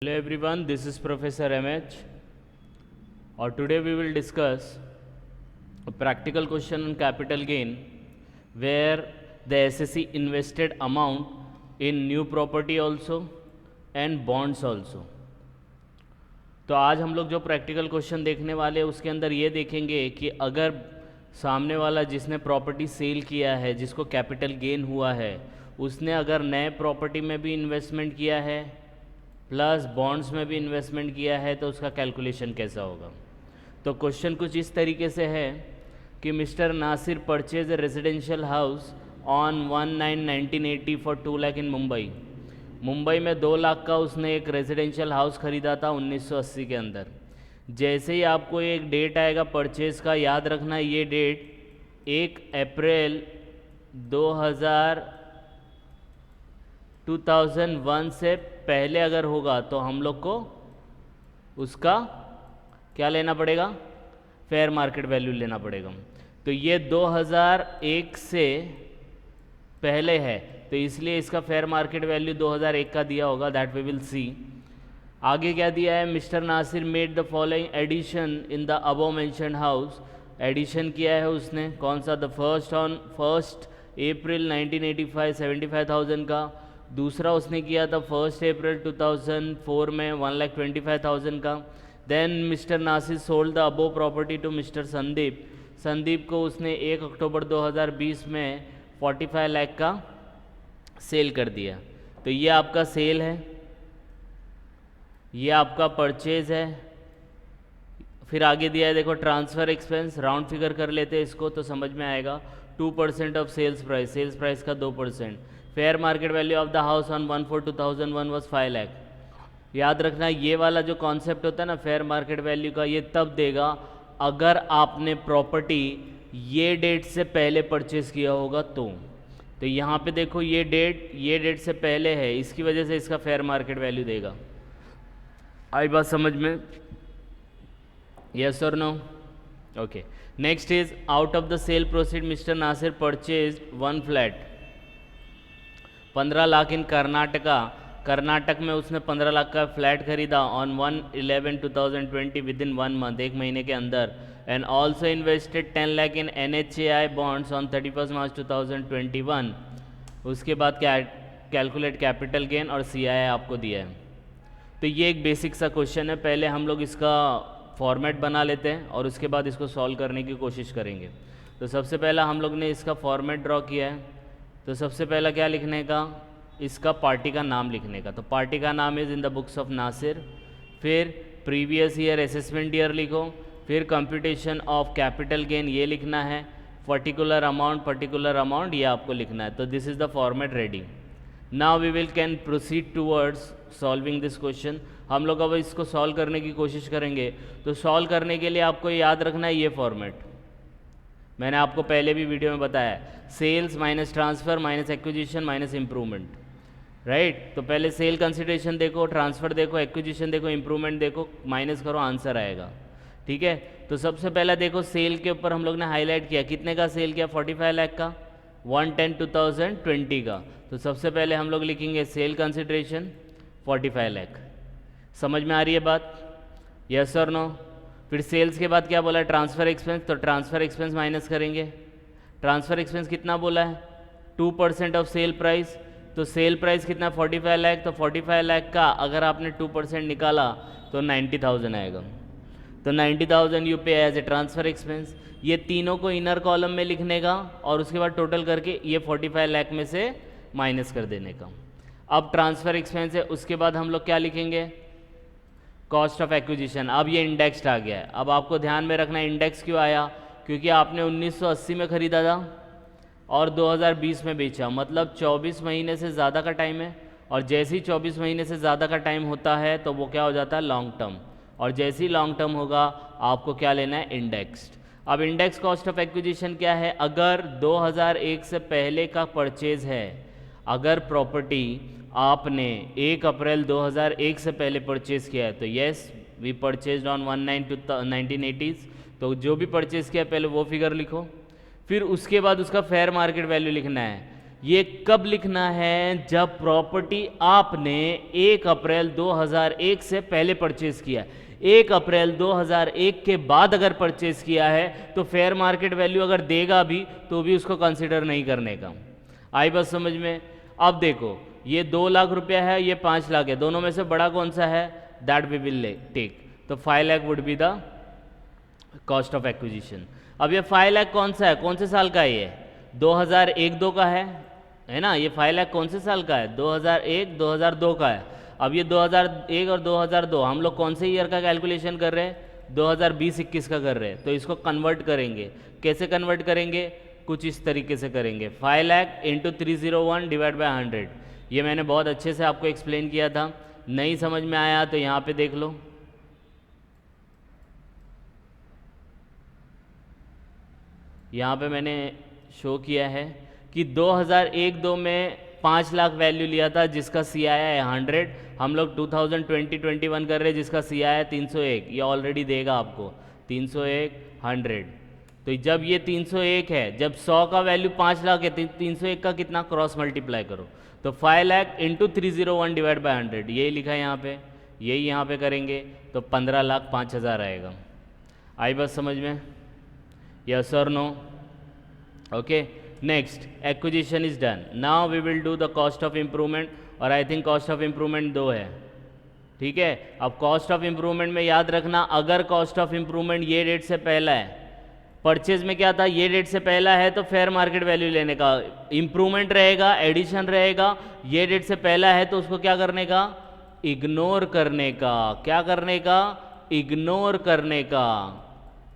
Hello everyone, this is Professor MH, or today we will discuss a practical question on capital gain where the SSE invested amount in new property also and bonds also. तो आज हम लोग जो practical question देखने वाले हैं उसके अंदर ये देखेंगे कि अगर सामने वाला जिसने प्रॉपर्टी सेल किया है, जिसको कैपिटल गेन हुआ है, उसने अगर नए प्रॉपर्टी में भी इन्वेस्टमेंट किया है प्लस बॉन्ड्स में भी इन्वेस्टमेंट किया है तो उसका कैलकुलेशन कैसा होगा। तो क्वेश्चन कुछ इस तरीके से है कि mister Nasir purchase a residential house on 1/9/1980 for 2 lakh in Mumbai. Mumbai में 2 लाख का उसने एक रेजिडेंशियल हाउस ख़रीदा था 1980 के अंदर। जैसे ही आपको एक डेट आएगा परचेज़ का, याद रखना ये डेट 1 अप्रैल 2001 से पहले अगर होगा तो हम लोग को उसका क्या लेना पड़ेगा, फेयर मार्केट वैल्यू लेना पड़ेगा। तो ये 2001 से पहले है तो इसलिए इसका फेयर मार्केट वैल्यू 2001 का दिया होगा, दैट वी विल सी। आगे क्या दिया है, mister Nasir made the following addition in the above mentioned house. Addition किया है उसने कौन सा, द फर्स्ट ऑन 1 अप्रैल 1985 75,000 का। दूसरा उसने किया था 1 अप्रैल 2004 में 1,25,000 का। Then mister Nasir sold the above property to mister Sandeep. Sandeep को उसने 1 अक्टूबर 2020 में 45 लाख का सेल कर दिया। तो ये आपका सेल है, ये आपका परचेज है। फिर आगे दिया है देखो ट्रांसफ़र एक्सपेंस, राउंड फिगर कर लेते हैं इसको तो समझ में आएगा। 2% of sales price, sales price का 2%। Fair market value of the house on 1/4/2001 was 5 lakh. याद रखना ये वाला जो कॉन्सेप्ट होता है ना फेयर मार्केट वैल्यू का, ये तब देगा अगर आपने प्रॉपर्टी ये डेट से पहले परचेज किया होगा तो यहाँ पे देखो ये डेट से पहले है, इसकी वजह से इसका फेयर मार्केट वैल्यू देगा। आई बात समझ में, यस और no? Okay. Next is out of the sale proceed mister Nasir purchase 1 flat 15 lakh in Karnataka में उसने 15 लाख का फ्लैट खरीदा ऑन 1/11/2020 विद इन 1 मंथ, 1 महीने के अंदर। And also invested 10 lakh in NHAI bonds on 31 मार्च 2021। उसके बाद क्या कैलकुलेट कैपिटल गेन और CI आपको दिया है। तो ये एक बेसिक सा क्वेश्चन है, पहले हम लोग इसका फॉर्मेट बना लेते हैं और उसके बाद इसको सॉल्व करने की कोशिश करेंगे। तो सबसे पहला हम लोग ने इसका फॉर्मेट ड्रॉ किया है। तो सबसे पहला क्या लिखने का, इसका पार्टी का नाम लिखने का। तो पार्टी का नाम is in the books of Nasir. फिर प्रीवियस ईयर असेसमेंट ईयर लिखो। फिर कंप्यूटेशन ऑफ कैपिटल गेन ये लिखना है। पर्टिकुलर अमाउंट ये आपको लिखना है। तो this is the format ready. Now we will can proceed towards solving this question. हम लोग अब इसको सॉल्व करने की कोशिश करेंगे। तो सॉल्व करने के लिए आपको याद रखना है ये फॉर्मेट, मैंने आपको पहले भी वीडियो में बताया, sales minus transfer minus acquisition minus improvement, right. तो पहले सेल कंसिडरेशन देखो, ट्रांसफ़र देखो, एक्विजिशन देखो, इम्प्रूवमेंट देखो, माइनस करो, आंसर आएगा। ठीक है। तो सबसे पहला देखो सेल के ऊपर हम लोग ने हाईलाइट किया, कितने का सेल किया, 45 लाख का 1/10/2020 का। तो सबसे पहले हम लोग लिखेंगे सेल कंसिडरेशन 45 लाख। समझ में आ रही है बात, यस और नो? फिर सेल्स के बाद क्या बोला है, ट्रांसफ़र एक्सपेंस। तो ट्रांसफ़र एक्सपेंस माइनस करेंगे। ट्रांसफ़र एक्सपेंस कितना बोला है, 2% ऑफ सेल प्राइस। तो सेल प्राइस कितना, 45 लाख। तो 45 लाख का अगर आपने 2% निकाला तो 90,000 आएगा। तो 90,000 यू पे एज ए ट्रांसफ़र एक्सपेंस। ये तीनों को इनर कॉलम में लिखने का और उसके बाद टोटल करके ये 45 लाख में से माइनस कर देने का। अब ट्रांसफ़र एक्सपेंस है, उसके बाद हम लोग क्या लिखेंगे, कॉस्ट ऑफ एक्विजिशन। अब ये इंडेक्स्ड आ गया है। अब आपको ध्यान में रखना इंडेक्स क्यों आया, क्योंकि आपने 1980 में ख़रीदा था और 2020 में बेचा, मतलब 24 महीने से ज़्यादा का टाइम है। और जैसे ही 24 महीने से ज़्यादा का टाइम होता है तो वो क्या हो जाता है, लॉन्ग टर्म। और जैसे ही लॉन्ग टर्म होगा आपको क्या लेना है, इंडेक्स्ड। अब इंडेक्स कॉस्ट ऑफ एक्विजिशन क्या है, अगर 2001 से पहले का परचेज है, अगर प्रॉपर्टी आपने 1 अप्रैल 2001 से पहले परचेज किया है तो येस वी परचेज ऑन 1/9/1980। तो जो भी परचेज किया पहले वो फिगर लिखो। फिर उसके बाद उसका फेयर मार्केट वैल्यू लिखना है। ये कब लिखना है? जब प्रॉपर्टी आपने 1 अप्रैल 2001 से पहले परचेज किया है। 1 अप्रैल 2001 के बाद अगर परचेज किया है तो फेयर मार्केट वैल्यू अगर देगा भी तो भी उसको कंसिडर नहीं करने का। आई बात समझ में? अब देखो, ये 2 लाख रुपया है, ये 5 लाख है, दोनों में से बड़ा कौन सा है? That we will take. तो 5 lakh would be the cost of acquisition. अब ये 5 लाख कौन सा है? कौन से साल का है ये? 2001-2 का है ना? ये 5 लाख कौन से साल का है? 2001-2002 का है। अब ये 2001 और 2002 हम लोग कौन से ईयर का कैलकुलेशन कर रहे हैं? 2020-21 का कर रहे हैं। तो इसको कन्वर्ट करेंगे। कैसे कन्वर्ट करेंगे? कुछ इस तरीके से करेंगे, 5 लाख इंटू 301 डिवाइड बाई 100। ये मैंने बहुत अच्छे से आपको एक्सप्लेन किया था। नहीं समझ में आया तो यहाँ पे देख लो। यहाँ पे मैंने शो किया है कि 2001-2 में 5 लाख वैल्यू लिया था जिसका सी आया है 100। हम लोग 2020-21 कर रहे हैं जिसका सी आया है 301। ये ऑलरेडी देगा आपको 301 100। तो जब ये 301 है, जब 100 का वैल्यू 5 लाख है, 301 का कितना? क्रॉस मल्टीप्लाई करो। तो 5 लाख इंटू 301 डिवाइड बाई 100, यही लिखा है यहाँ पे, यही यहाँ पे करेंगे तो 15,05,000 आएगा। आई बात समझ में? यस और no? Okay, next acquisition is done. Now we will do the cost of improvement, और I think cost of improvement 2 है। ठीक है, अब कॉस्ट ऑफ इम्प्रूवमेंट में याद रखना, अगर कॉस्ट ऑफ इम्प्रूवमेंट ये डेट से पहला है, परचेज में क्या था? ये डेट से पहला है तो फेयर मार्केट वैल्यू लेने का, इम्प्रूवमेंट रहेगा, एडिशन रहेगा। ये डेट से पहला है तो उसको क्या करने का? इग्नोर करने का। क्या करने का? इग्नोर करने का।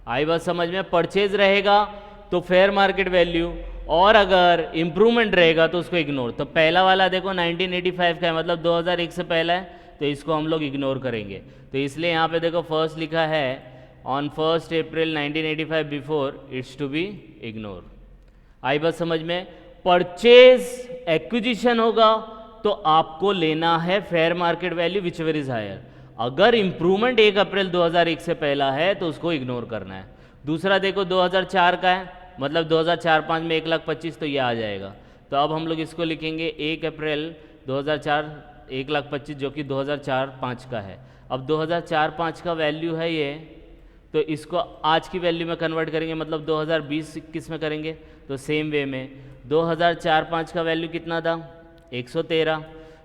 आई बात समझ में? परचेज रहेगा तो फेयर मार्केट वैल्यू, और अगर इम्प्रूवमेंट रहेगा तो उसको इग्नोर। तो पहला वाला देखो 1985 का है, मतलब 2001 से पहला है, तो इसको हम लोग इग्नोर करेंगे। तो इसलिए यहाँ पे देखो फर्स्ट लिखा है on 1 April 1985 before, it's to be ignore. आई बात समझ में? परचेज एक्विजिशन होगा तो आपको लेना है fair market value whichever is higher. अगर इंप्रूवमेंट 1 अप्रैल 2001 से पहला है तो उसको इग्नोर करना है। दूसरा देखो 2004 का है, मतलब 2004-5 में 1,25,000, तो ये आ जाएगा। तो अब हम लोग इसको लिखेंगे 1 अप्रैल 2004 1,25,000, जो कि 2004-5 का है। अब 2004-5 का वैल्यू है ये, तो इसको आज की वैल्यू में कन्वर्ट करेंगे, मतलब 2020-21 में करेंगे। तो सेम वे में 2004-5 का वैल्यू कितना था? 113।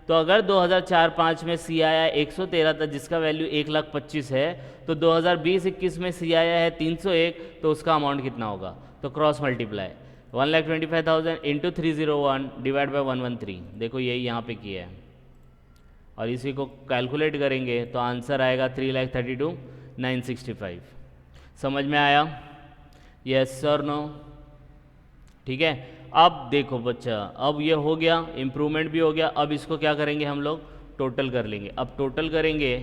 तो अगर 2004-5 में सी आया 113 था जिसका वैल्यू 1,25,000 है, तो 2020-21 में सी आया है 301, तो उसका अमाउंट कितना होगा? तो cross multiply 1,25,000 into 301 divide by 113। देखो यही यहाँ पे किया है, और इसी को कैलकुलेट करेंगे तो आंसर आएगा 3,32,965। समझ में आया? यस और नो? ठीक है, अब देखो बच्चा, अब ये हो गया, इम्प्रूवमेंट भी हो गया। अब इसको क्या करेंगे हम लोग? टोटल कर लेंगे। अब टोटल करेंगे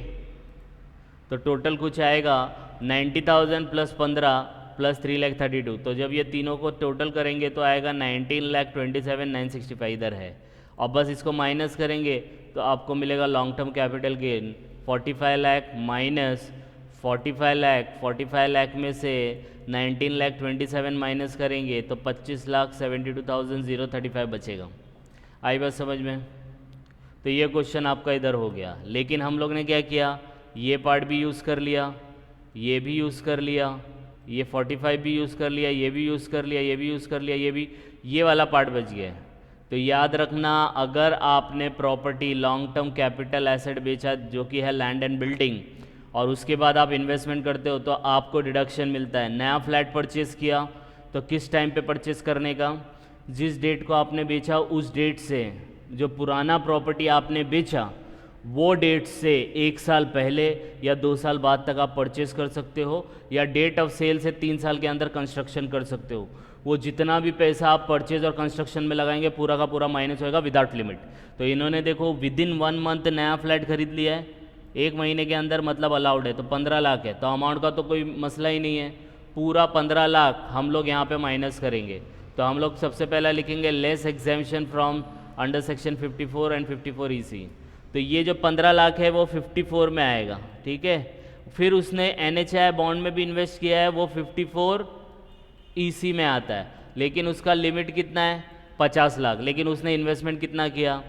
तो टोटल कुछ आएगा 90,000 प्लस 15 प्लस 3,32,000। तो जब ये तीनों को टोटल करेंगे तो आएगा 19,27,965 इधर है। अब बस इसको माइनस करेंगे तो आपको मिलेगा long term capital gain 45 lakh minus 45 lakh में से 19,27,000 माइनस करेंगे तो 25,72,035 बचेगा। आई बात समझ में? तो ये क्वेश्चन आपका इधर हो गया। लेकिन हम लोग ने क्या किया? ये पार्ट भी यूज़ कर लिया, ये भी यूज़ कर लिया, ये 45 भी यूज़ कर लिया, ये भी यूज़ कर लिया, ये भी यूज़ कर लिया, ये भी, ये वाला पार्ट बच गया है। तो याद रखना, अगर आपने property long term capital asset बेचा जो कि है लैंड एंड बिल्डिंग, और उसके बाद आप इन्वेस्टमेंट करते हो तो आपको डिडक्शन मिलता है। नया फ्लैट परचेज़ किया तो किस टाइम पे परचेज़ करने का? जिस डेट को आपने बेचा उस डेट से, जो पुराना प्रॉपर्टी आपने बेचा वो डेट से 1 साल पहले या 2 साल बाद तक आप परचेज़ कर सकते हो, या डेट ऑफ सेल से 3 साल के अंदर कंस्ट्रक्शन कर सकते हो। वो जितना भी पैसा आप परचेज और कंस्ट्रक्शन में लगाएंगे पूरा का पूरा माइनस होएगा विदाउट लिमिट। तो इन्होंने देखो विद इन 1 मंथ नया फ्लैट खरीद लिया है, 1 महीने के अंदर, मतलब अलाउड है, तो 15 लाख है। तो अमाउंट का तो कोई मसला ही नहीं है, पूरा 15 लाख हम लोग यहाँ पे माइनस करेंगे। तो हम लोग सबसे पहला लिखेंगे less exemption from under section 54 and 54 EC। तो ये जो 15 लाख है वो 54 में आएगा, ठीक है। फिर उसने NHI बॉन्ड में भी इन्वेस्ट किया है, वो 54 EC में आता है, लेकिन उसका लिमिट कितना है? 50 लाख, लेकिन उसने इन्वेस्टमेंट कितना किया,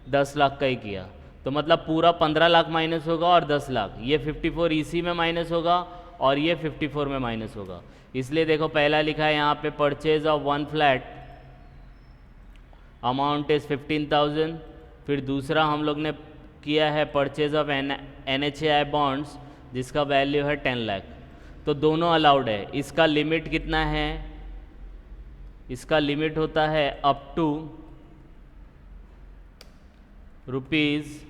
10 लाख का ही किया, तो मतलब पूरा 15 लाख माइनस होगा और 10 लाख, ये 54 इसी में माइनस होगा और ये 54 में माइनस होगा। इसलिए देखो पहला लिखा है यहाँ पे purchase of 1 flat amount is 15,000, फिर दूसरा हम लोग ने किया है परचेज ऑफ NHAI बॉन्ड्स जिसका वैल्यू है 10 लाख, तो दोनों अलाउड है। इसका लिमिट कितना है, इसका लिमिट होता है अप टू ₹50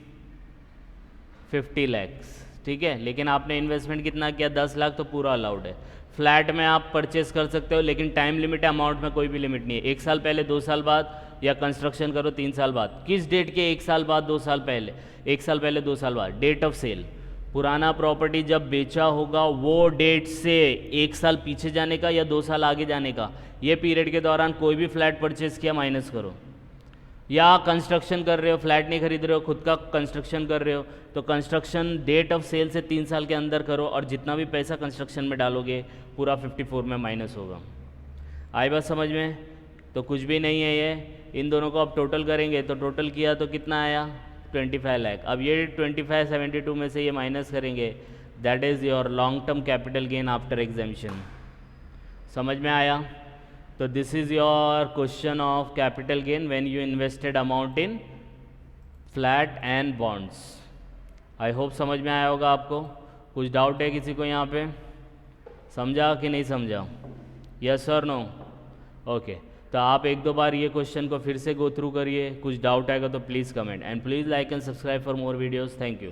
लैक्स, ठीक है, लेकिन आपने इन्वेस्टमेंट कितना किया, 10 लाख, तो पूरा अलाउड है। फ्लैट में आप परचेस कर सकते हो, लेकिन टाइम लिमिट है, अमाउंट में कोई भी लिमिट नहीं है। 1 साल पहले, 2 साल बाद, या कंस्ट्रक्शन करो 3 साल बाद। किस डेट के 1 साल बाद, 2 साल पहले? 1 साल पहले, 2 साल बाद, डेट ऑफ सेल। पुराना प्रॉपर्टी जब बेचा होगा वो डेट से 1 साल पीछे जाने का या 2 साल आगे जाने का, ये पीरियड के दौरान कोई भी फ्लैट परचेस किया माइनस करो। या कंस्ट्रक्शन कर रहे हो, फ्लैट नहीं खरीद रहे हो, खुद का कंस्ट्रक्शन कर रहे हो, तो कंस्ट्रक्शन डेट ऑफ सेल से 3 साल के अंदर करो और जितना भी पैसा कंस्ट्रक्शन में डालोगे पूरा 54 में माइनस होगा। आई बात समझ में? तो कुछ भी नहीं है ये, इन दोनों को आप टोटल करेंगे तो टोटल किया तो कितना आया, 25 लाख। अब ये 2572 में से ये माइनस करेंगे, that is your long term capital gain after exemption. समझ में आया? तो this is your question of capital gain when you invested amount in flat and bonds. I hope समझ में आया होगा आपको। कुछ डाउट है किसी को यहाँ पे? समझा कि नहीं समझा? यस और नो? ओके, तो आप 1-2 बार ये क्वेश्चन को फिर से गो थ्रू करिए। कुछ डाउट आएगा तो please comment, and please like and subscribe for more videos. Thank you.